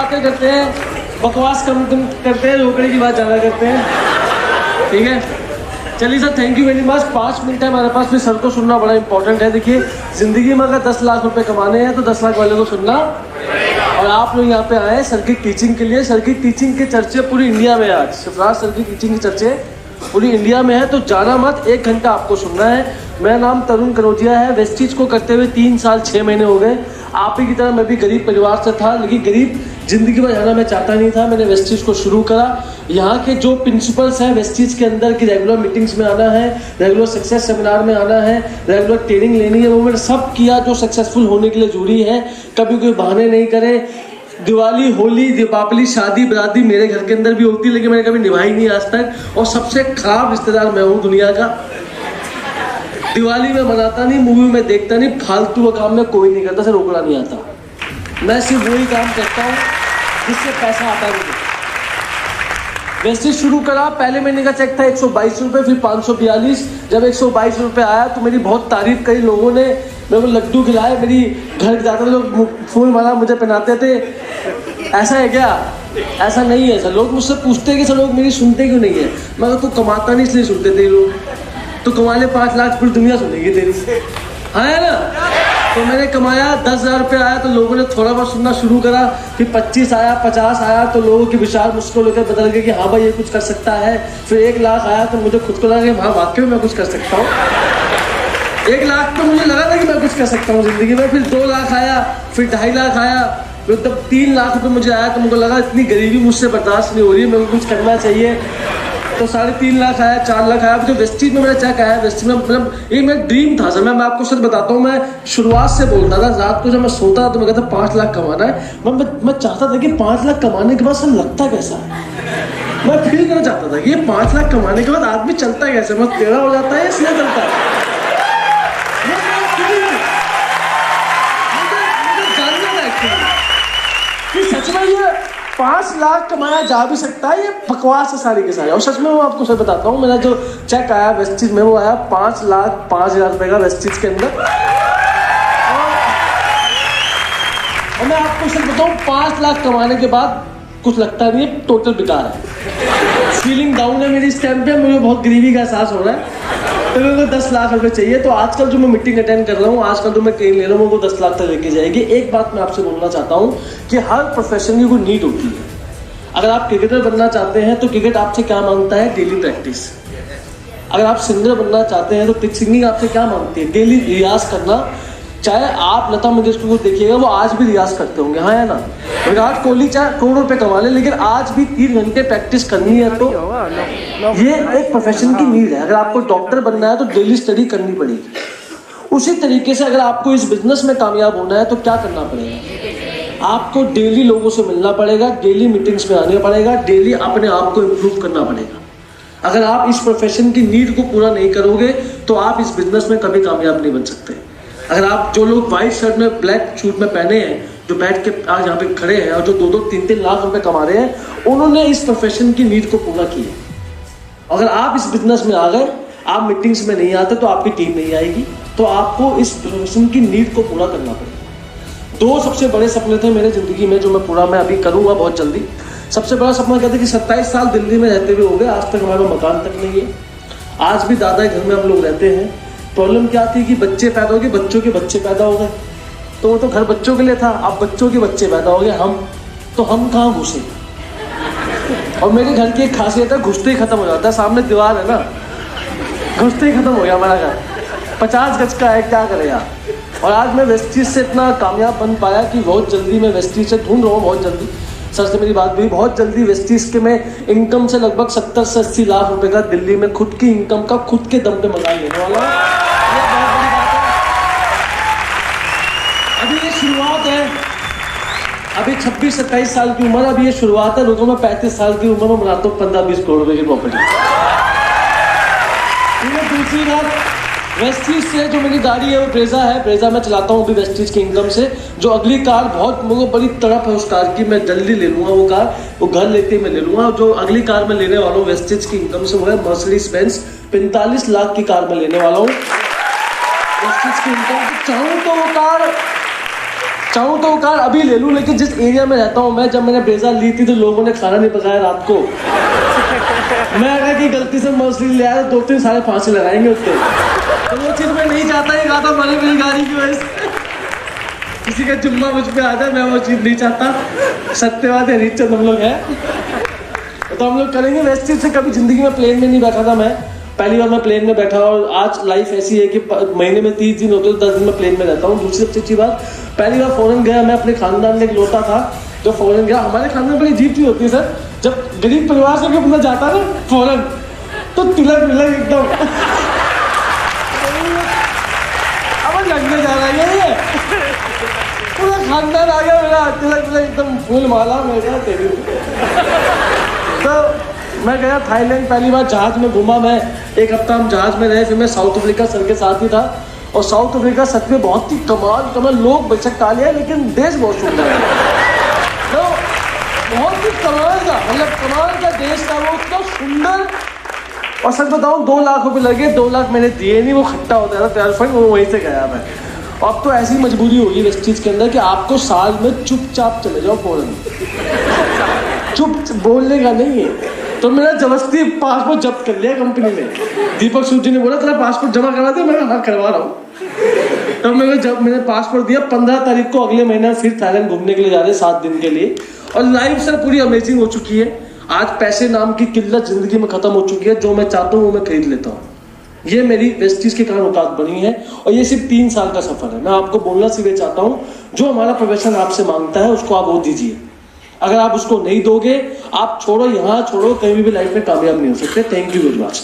बातें करते हैं, बकवास कम करते हैं, रोकड़े की बात ज़्यादा करते हैं, ठीक है। चलिए sir, thank you very much. 5 minute है हमारे पास, फिर सर को सुनना बड़ा इंपॉर्टेंट है। देखिए, ज़िंदगी में अगर 10 लाख रुपए कमाने हैं तो 10 लाख वाले को सुनना। और आप लोग यहाँ पे आए सर की टीचिंग के लिए। सर की टीचिंग के चर्चे पूरी इंडिया में आज, शिवराज सर की टीचिंग के चर्चे पूरी इंडिया में है, तो जाना मत, 1 घंटा आपको सुनना है। मेरा नाम तरुण कनौजिया है। वेस्टीज को करते हुए 3 साल 6 महीने हो गए। आप ही की तरह मैं भी गरीब परिवार से था, लेकिन गरीब जिंदगी में रहना मैं चाहता नहीं था। मैंने वेस्टीज को शुरू करा। यहाँ के जो प्रिंसिपल्स हैं वेस्टीज के अंदर की, रेगुलर मीटिंग्स में आना है, रेगुलर सक्सेस सेमिनार में आना है, रेगुलर ट्रेनिंग लेनी है, वो मैंने सब किया जो सक्सेसफुल होने के लिए जरूरी है। कभी कोई बहाने नहीं करे। दिवाली, होली, दीपावली, शादी बराती मेरे घर के अंदर भी होती है, लेकिन मैंने कभी निभाई नहीं आज तक। और सबसे खराब रिश्तेदार मैं हूँ दुनिया का। दिवाली में मनाता नहीं, मूवी में देखता नहीं, फालतू का काम में कोई नहीं करता, से रोकना नहीं आता। मैं सिर्फ वही काम करता हूँ जिससे पैसा आता है मुझे। वैसे शुरू करा, पहले महीने का चेक था 122 रुपये, फिर 542। जब 122 रुपये आया तो मेरी बहुत तारीफ करी लोगों ने, मेरे को लड्डू खिलाए, मेरी घर जाते थे लोग फूल माला मुझे पहनाते थे। ऐसा है क्या? ऐसा नहीं है सर। लोग मुझसे पूछते हैं कि सर लोग मेरी सुनते क्यों नहीं है। मैं तो कमाता नहीं इसलिए सुनते थे लोग। तो कमा ले 5 लाख, पूरी दुनिया सुनेगी तेरी, है ना। तो मैंने कमाया 10,000 रुपये आया तो लोगों ने थोड़ा बहुत सुनना शुरू करा। फिर 25 आया, 50 आया तो लोगों के विचार मुझको लेकर बदल गए कि हाँ भाई ये कुछ कर सकता है। फिर 1 लाख आया तो मुझे खुद को लगा कि हाँ वाकई में मैं कुछ कर सकता हूँ। 1 लाख तो मुझे लगा था कि मैं कुछ कर सकता हूँ जिंदगी में। फिर 2 लाख आया, फिर 2.5 लाख आया, फिर तब 3 लाख रुपये मुझे आया तो मुझे लगा इतनी गरीबी मुझसे बर्दाश्त नहीं हो रही है, मेरे को कुछ करना चाहिए। तो 3.5 लाख आया, 4 लाख आया। जो वेस्टीज में मेरा चेक आया, वेस्टीज में मतलब ये मेरा ड्रीम था सर। मैं आपको सच बताता हूँ, मैं शुरुआत से बोलता था, रात को जब मैं सोता था तो मैं कहता 5 लाख कमाना है। मैं चाहता था कि 5 लाख कमाने के बाद सर लगता कैसा है, मैं फील करना चाहता था कि ये 5 लाख कमाने के बाद आदमी चलता कैसे, मैं टेढ़ा हो जाता है इसलिए चलता है। मुझे जानना था एक्चुअली कि सच में ये 5 लाख कमाया जा भी सकता है, ये बकवास है सारी के सारी। और सच में मैं आपको सच बताता हूँ, मेरा जो चेक आया वेस्टीज में वो आया 5,05,000 रुपए का वेस्टीज के अंदर। और मैं आपको सच बताऊँ, 5 लाख कमाने के बाद कुछ लगता नहीं है, टोटल बेकार है। फीलिंग डाउन है मेरी इस टाइम पे, मुझे बहुत गरीबी का एहसास हो रहा है। तो मेरे को 10 लाख रुपए चाहिए। तो आजकल जो मैं मीटिंग अटेंड कर रहा हूँ, आजकल जो मैं ट्रेन ले रहा हूँ, वो 10 लाख तक लेके जाएगी। एक बात मैं आपसे बोलना चाहता हूँ कि हर प्रोफेशन की कोई नीड होती है। अगर आप क्रिकेटर बनना चाहते हैं तो क्रिकेट आपसे क्या मांगता है? Daily practice. अगर आप सिंगर बनना चाहते हैं तो सिंगिंग आपसे क्या मांगती है? डेली रियाज करना। चाहे आप लता मंगेशकर को देखिएगा, वो आज भी रियाज करते होंगे, हाँ है ना। विराट कोहली चाहे करोड़ों रुपए कमा ले, लेकिन आज भी 3 घंटे प्रैक्टिस करनी है। तो ये एक प्रोफेशन की नीड है। अगर आपको डॉक्टर बनना है तो डेली स्टडी करनी पड़ेगी। उसी तरीके से अगर आपको इस बिजनेस में कामयाब होना है तो क्या करना पड़ेगा? आपको डेली लोगों से मिलना पड़ेगा, डेली मीटिंग्स में आने पड़ेगा, डेली अपने आप को इम्प्रूव करना पड़ेगा। अगर आप इस प्रोफेशन की नीड को पूरा नहीं करोगे तो आप इस बिजनेस में कभी कामयाब नहीं बन सकते। अगर आप जो लोग व्हाइट शर्ट में ब्लैक सूट में पहने हैं, जो बैठ के आज यहाँ पे खड़े हैं और जो 2-2, 3-3 लाख रुपए कमा रहे हैं, उन्होंने इस प्रोफेशन की नीड को पूरा किया। अगर आप इस बिजनेस में आ गए, आप मीटिंग्स में नहीं आते तो आपकी टीम नहीं आएगी। तो आपको इस प्रोफेशन की नीड को पूरा करना पड़ेगा। 2 सबसे बड़े सपने थे मेरे जिंदगी में जो मैं अभी करूँगा बहुत जल्दी। सबसे बड़ा सपना कहते कि 27 साल दिल्ली में रहते हुए हो गए, आज तक हमारा मकान तक नहीं है। आज भी दादा के घर में हम लोग रहते हैं। प्रॉब्लम क्या थी कि बच्चे पैदा हो गए, बच्चों के बच्चे पैदा हो गए, तो वो तो घर बच्चों के लिए था। अब बच्चों के बच्चे पैदा हो गए, हम कहाँ घुसे। और मेरे घर की एक खासियत है, घुसते ही खत्म हो जाता है। सामने दीवार है ना, घुसते ही खत्म हो गया हमारा घर। 50 गज का है, क्या करें यार। और आज मैं वेस्टीज से इतना कामयाब बन पाया कि बहुत जल्दी मैं वेस्टीज से ढूंढ रहा हूँ। बहुत जल्दी सर से मेरी बात हुई, बहुत जल्दी वेस्टीज के में इनकम से लगभग 70 से 80 लाख रुपए का दिल्ली में खुद की इनकम का खुद के दम पे मकान लेने वाला हूँ। ये बहुत बड़ी बात है। अभी ये शुरुआत है। अभी 26-27 साल की उम्र, अभी ये शुरुआत है। लोगों में 35 साल की उम्र में बनाता हूँ 15-20 करोड़ रुपए की प्रॉपर्टी। दूसरी बात, वेस्टीज से जो मेरी गाड़ी है वो ब्रेजा है। ब्रेजा मैं चलाता हूँ अभी वेस्टीज की इनकम से। जो अगली कार बहुत मुझे बड़ी तड़प है उस कार की, मैं जल्दी ले लूँगा वो कार, वो घर लेते मैं ले लूँगा। जो अगली कार मैं लेने वाला हूँ वेस्टीज की इनकम से, वो है मर्सिडीज बेंज। 45 लाख की कार मैं लेने वाला हूँ वेस्टीज की इनकम। चाहूँ तो वो कार चाहूँ तो वो कार अभी ले लूँ, लेकिन जिस एरिया में रहता हूँ मैं, जब मैंने ब्रेजा ली थी तो लोगों ने खाना नहीं पकाया रात को। मैं अगर कि गलती से मर्सिडीज ले आया तो 2-3 साढ़े फांसी लगाएंगे उसके। तो वो चीज़ मैं नहीं चाहता, ये कहा था मैंने मेरी गाड़ी की वजह से किसी का जुम्मा मुझ पे आ जाए, मैं वो चीज़ नहीं चाहता। सत्यवाद है, रीचंद हम लोग हैं तो हम लोग करेंगे। वैसे चीज़ से कभी जिंदगी में प्लेन में नहीं बैठा था मैं, पहली बार मैं प्लेन में बैठा। और आज लाइफ ऐसी है कि महीने में 30 दिन होते हैं, 10 दिन में प्लेन में रहता हूँ। दूसरी सबसे अच्छी बात, पहली बार फॉरेन गया मैं, अपने खानदान में एक लौटा था जो फॉरेन गया। हमारे खानदान में बड़ी अजीब चीज होती है सर, जब गरीब परिवार से बंदा जाता है ना फॉरेन, तो तिलक विलक एकदम अब लगने जा रहा है ये, पूरा खानदान आ गया मेरा, तिलक विलक एकदम फूल माला मेरा तेरी। तो मैं गया थाईलैंड, पहली बार जहाज में घूमा मैं, 1 हफ्ता हम जहाज में रहे। फिर मैं साउथ अफ्रीका सर के साथ ही था, और साउथ अफ्रीका सच में बहुत ही कमाल लोग बेशक काले हैं लेकिन देश बहुत सुंदर है। तो बहुत ही कमाल का, मतलब कमाल का देश था वो, इतना सुंदर। और सच बताऊं 2 लाख रुपए लगे, 2 लाख मैंने दिए नहीं, वो खट्टा होता था तैयार फंड, वो वहीं से गया मैं। अब तो ऐसी मजबूरी होगी इस चीज के अंदर कि आपको साल में चुपचाप चले जाओ फौरन, चुप बोलने का नहीं है। तो मेरा जबरदस्ती पासपोर्ट जब्त कर लिया कंपनी ने। दीपक सूद जी ने बोला तेरा पासपोर्ट जमा करवा दे, मैं हाँ करवा रहा हूँ। तब मैंने पासपोर्ट दिया। 15 तारीख को अगले महीने फिर थाईलैंड घूमने के लिए जा रहे हैं 7 दिन के लिए। और लाइफ सर पूरी अमेजिंग हो चुकी है। आज पैसे नाम की किल्लत जिंदगी में खत्म हो चुकी है, जो मैं चाहता हूँ वो मैं खरीद लेता हूँ। ये मेरी वेस्टीज के कारण औकात बनी है, और ये सिर्फ 3 साल का सफर है। मैं आपको बोलना सिर्फ ये चाहता हूँ, जो हमारा प्रोफेशन आपसे मांगता है उसको आप वो दीजिए। अगर आप उसको नहीं दोगे, आप छोड़ो, यहाँ छोड़ो, कहीं भी लाइफ में कामयाब नहीं हो सकते। Thank you very much.